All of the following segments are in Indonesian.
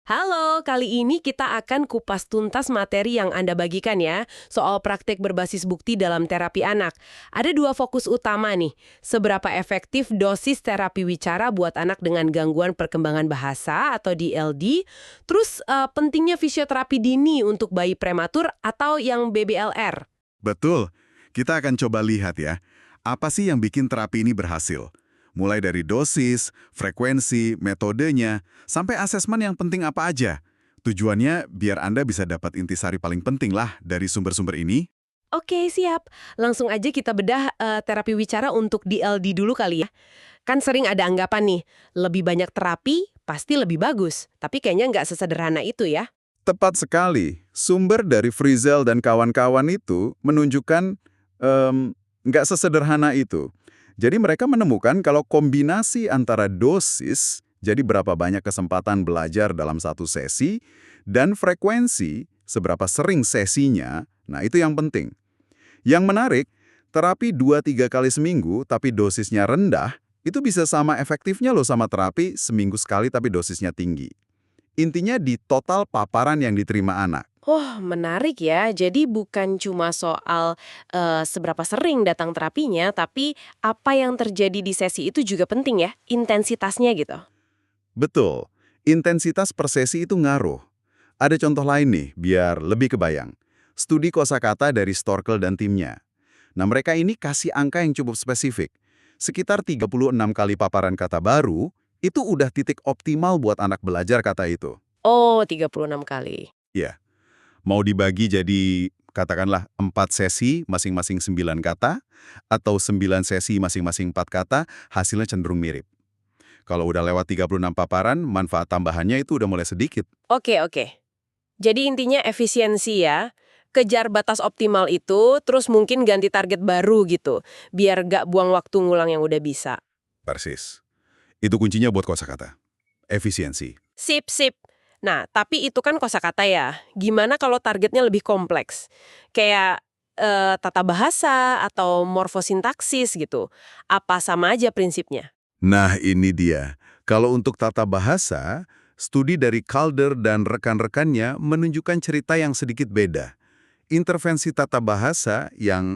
Halo, kali ini kita akan kupas tuntas materi yang Anda bagikan ya, soal praktik berbasis bukti dalam terapi anak. Ada dua fokus utama nih, seberapa efektif dosis terapi wicara buat anak dengan gangguan perkembangan bahasa atau DLD, terus pentingnya fisioterapi dini untuk bayi prematur atau yang BBLR. Betul. Kita akan coba lihat ya, apa sih yang bikin terapi ini berhasil? Mulai dari dosis, frekuensi, metodenya, sampai asesmen yang penting apa aja. Tujuannya biar Anda bisa dapat intisari paling penting lah dari sumber-sumber ini. Oke, siap. Langsung aja kita bedah terapi wicara untuk DLD dulu kali ya. Kan sering ada anggapan nih, lebih banyak terapi pasti lebih bagus. Tapi kayaknya nggak sesederhana itu ya. Tepat sekali. Sumber dari Frizel dan kawan-kawan itu menunjukkan nggak sesederhana itu. Jadi mereka menemukan kalau kombinasi antara dosis, jadi berapa banyak kesempatan belajar dalam satu sesi, dan frekuensi, seberapa sering sesinya, nah itu yang penting. Yang menarik, terapi 2-3 kali seminggu tapi dosisnya rendah, itu bisa sama efektifnya loh sama terapi seminggu sekali tapi dosisnya tinggi. Intinya di total paparan yang diterima anak. Oh, menarik ya. Jadi bukan cuma soal seberapa sering datang terapinya, tapi apa yang terjadi di sesi itu juga penting ya, intensitasnya gitu. Betul, intensitas per sesi itu ngaruh. Ada contoh lain nih, biar lebih kebayang. Studi kosakata dari Storkel dan timnya. Nah, mereka ini kasih angka yang cukup spesifik. Sekitar 36 kali paparan kata baru, itu udah titik optimal buat anak belajar kata itu. Oh, 36 kali. Ya, mau dibagi jadi katakanlah 4 sesi masing-masing 9 kata, atau 9 sesi masing-masing 4 kata, hasilnya cenderung mirip. Kalau udah lewat 36 paparan, manfaat tambahannya itu udah mulai sedikit. Oke, oke. Jadi intinya efisiensi ya. Kejar batas optimal itu, terus mungkin ganti target baru gitu. Biar gak buang waktu ngulang yang udah bisa. Persis. Itu kuncinya buat kosakata. Efisiensi. Sip, sip. Nah, tapi itu kan kosakata ya. Gimana kalau targetnya lebih kompleks? Kayak tata bahasa atau morfosintaksis gitu. Apa sama aja prinsipnya? Nah, ini dia. Kalau untuk tata bahasa, studi dari Calder dan rekan-rekannya menunjukkan cerita yang sedikit beda. Intervensi tata bahasa yang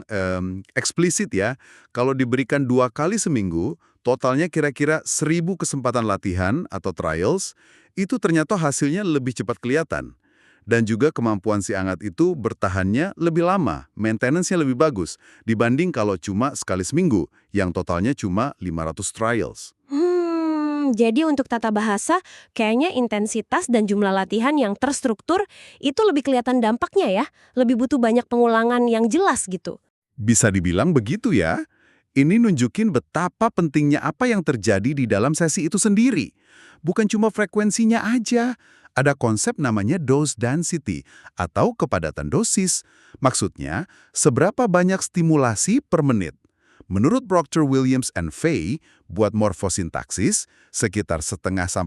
eksplisit ya, kalau diberikan 2 kali seminggu, totalnya kira-kira 1.000 kesempatan latihan atau trials, itu ternyata hasilnya lebih cepat kelihatan. Dan juga kemampuan si anak itu bertahannya lebih lama, maintenance-nya lebih bagus, dibanding kalau cuma sekali seminggu, yang totalnya cuma 500 trials. Jadi untuk tata bahasa, kayaknya intensitas dan jumlah latihan yang terstruktur itu lebih kelihatan dampaknya ya. Lebih butuh banyak pengulangan yang jelas gitu. Bisa dibilang begitu ya. Ini nunjukin betapa pentingnya apa yang terjadi di dalam sesi itu sendiri. Bukan cuma frekuensinya aja. Ada konsep namanya dose density atau kepadatan dosis. Maksudnya, seberapa banyak stimulasi per menit. Menurut Proctor Williams and Fay, buat morfosintaksis, sekitar 0,5–1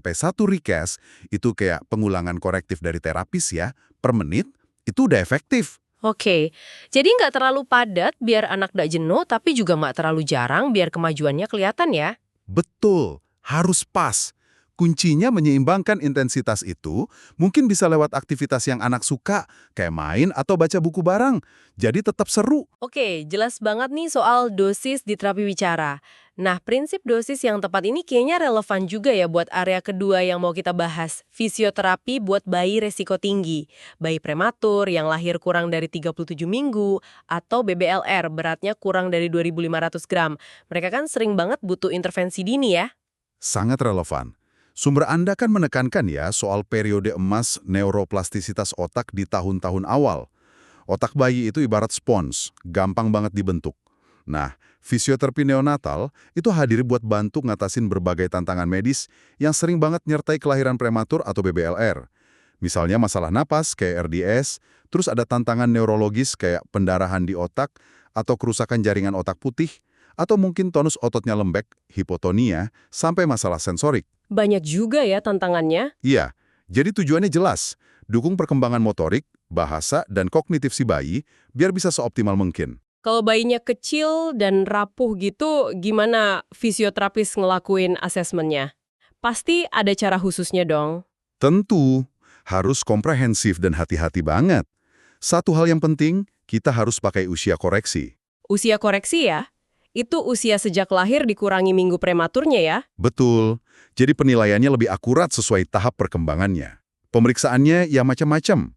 recast itu kayak pengulangan korektif dari terapis ya, per menit, itu udah efektif. Oke, jadi nggak terlalu padat biar anak nggak jenuh, tapi juga nggak terlalu jarang biar kemajuannya kelihatan ya. Betul, harus pas. Kuncinya menyeimbangkan intensitas itu, mungkin bisa lewat aktivitas yang anak suka, kayak main atau baca buku bareng. Jadi tetap seru. Oke, jelas banget nih soal dosis di terapi wicara. Nah, prinsip dosis yang tepat ini kayaknya relevan juga ya buat area kedua yang mau kita bahas. Fisioterapi buat bayi resiko tinggi. Bayi prematur yang lahir kurang dari 37 minggu, atau BBLR beratnya kurang dari 2.500 gram. Mereka kan sering banget butuh intervensi dini ya. Sangat relevan. Sumber Anda kan menekankan ya soal periode emas neuroplastisitas otak di tahun-tahun awal. Otak bayi itu ibarat spons, gampang banget dibentuk. Nah, fisioterapi neonatal itu hadir buat bantu ngatasin berbagai tantangan medis yang sering banget nyertai kelahiran prematur atau BBLR. Misalnya masalah napas kayak RDS, terus ada tantangan neurologis kayak pendarahan di otak atau kerusakan jaringan otak putih, atau mungkin tonus ototnya lembek, hipotonia, sampai masalah sensorik. Banyak juga ya tantangannya. Iya, jadi tujuannya jelas, dukung perkembangan motorik, bahasa, dan kognitif si bayi biar bisa seoptimal mungkin. Kalau bayinya kecil dan rapuh gitu, gimana fisioterapis ngelakuin asesmennya? Pasti ada cara khususnya dong. Tentu, Harus komprehensif dan hati-hati banget. Satu hal yang penting, kita harus pakai usia koreksi. Usia koreksi ya? Itu usia sejak lahir dikurangi minggu prematurnya ya? Betul. Jadi penilaiannya lebih akurat sesuai tahap perkembangannya. Pemeriksaannya ya macam-macam.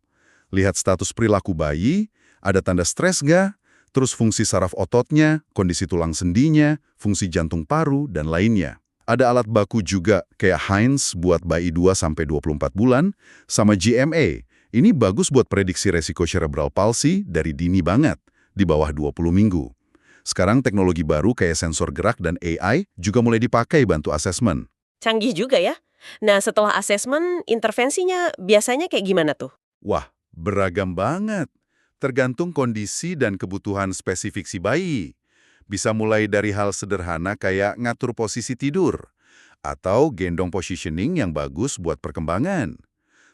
Lihat status perilaku bayi, ada tanda stres nggak, terus fungsi saraf ototnya, kondisi tulang sendinya, fungsi jantung paru, dan lainnya. Ada alat baku juga kayak Heinz buat bayi 2-24 bulan, sama GMA. Ini bagus buat prediksi resiko cerebral palsy dari dini banget, di bawah 20 minggu. Sekarang teknologi baru kayak sensor gerak dan AI juga mulai dipakai bantu asesmen. Canggih juga ya. Nah, setelah asesmen, intervensinya biasanya kayak gimana tuh? Wah, beragam banget. Tergantung kondisi dan kebutuhan spesifik si bayi. Bisa mulai dari hal sederhana kayak ngatur posisi tidur, atau gendong positioning yang bagus buat perkembangan.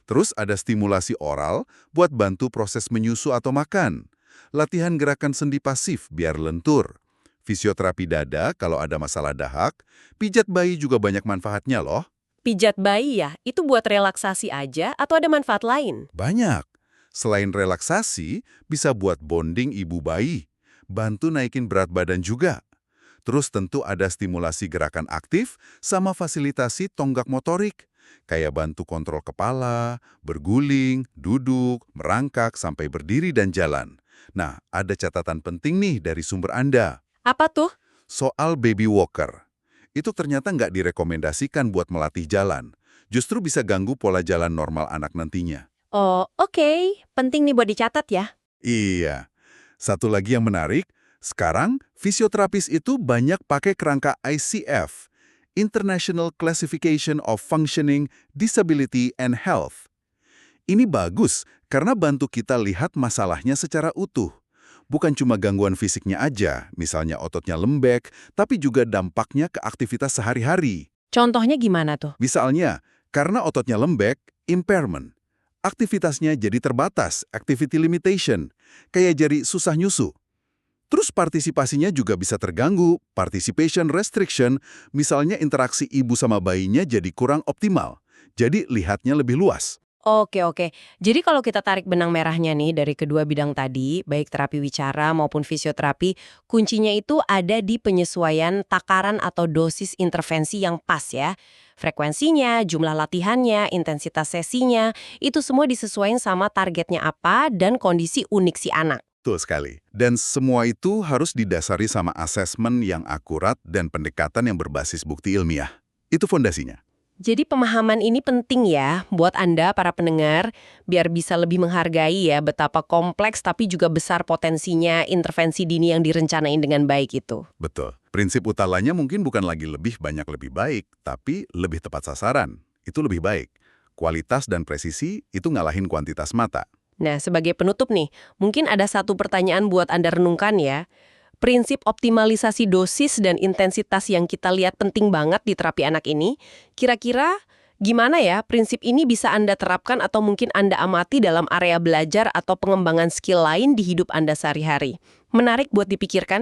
Terus ada stimulasi oral buat bantu proses menyusu atau makan. Latihan gerakan sendi pasif biar lentur. Fisioterapi dada kalau ada masalah dahak. Pijat bayi juga banyak manfaatnya loh. Pijat bayi ya, itu buat relaksasi aja atau ada manfaat lain? Banyak. Selain relaksasi, bisa buat bonding ibu bayi. Bantu naikin berat badan juga. Terus tentu ada stimulasi gerakan aktif sama fasilitasi tonggak motorik. Kayak bantu kontrol kepala, berguling, duduk, merangkak, sampai berdiri dan jalan. Nah, ada catatan penting nih dari sumber Anda. Apa tuh? Soal baby walker. Itu ternyata nggak direkomendasikan buat melatih jalan. Justru bisa ganggu pola jalan normal anak nantinya. Oh, oke. Penting nih buat dicatat ya. Iya. Satu lagi yang menarik, sekarang fisioterapis itu banyak pakai kerangka ICF, International Classification of Functioning, Disability and Health. Ini bagus karena bantu kita lihat masalahnya secara utuh. Bukan cuma gangguan fisiknya aja, misalnya ototnya lembek, tapi juga dampaknya ke aktivitas sehari-hari. Contohnya gimana tuh? Misalnya, karena ototnya lembek, impairment. Aktivitasnya jadi terbatas, activity limitation, kayak jadi susah nyusu. Terus partisipasinya juga bisa terganggu, participation restriction, misalnya interaksi ibu sama bayinya jadi kurang optimal. Jadi lihatnya lebih luas. Oke. Jadi kalau kita tarik benang merahnya nih dari kedua bidang tadi, baik terapi wicara maupun fisioterapi, kuncinya itu ada di penyesuaian takaran atau dosis intervensi yang pas ya. Frekuensinya, jumlah latihannya, intensitas sesinya, itu semua disesuaikan sama targetnya apa dan kondisi unik si anak. Betul sekali. Dan semua itu harus didasari sama asesmen yang akurat dan pendekatan yang berbasis bukti ilmiah. Itu fondasinya. Jadi pemahaman ini penting ya buat Anda para pendengar, biar bisa lebih menghargai ya betapa kompleks tapi juga besar potensinya intervensi dini yang direncanain dengan baik itu. Betul. Prinsip utamanya mungkin bukan lagi lebih banyak lebih baik, tapi lebih tepat sasaran. Itu lebih baik. Kualitas dan presisi itu ngalahin kuantitas mata. Nah, sebagai penutup nih, mungkin ada satu pertanyaan buat Anda renungkan ya. Prinsip optimalisasi dosis dan intensitas yang kita lihat penting banget di terapi anak ini, kira-kira gimana ya prinsip ini bisa Anda terapkan atau mungkin Anda amati dalam area belajar atau pengembangan skill lain di hidup Anda sehari-hari? Menarik buat dipikirkan.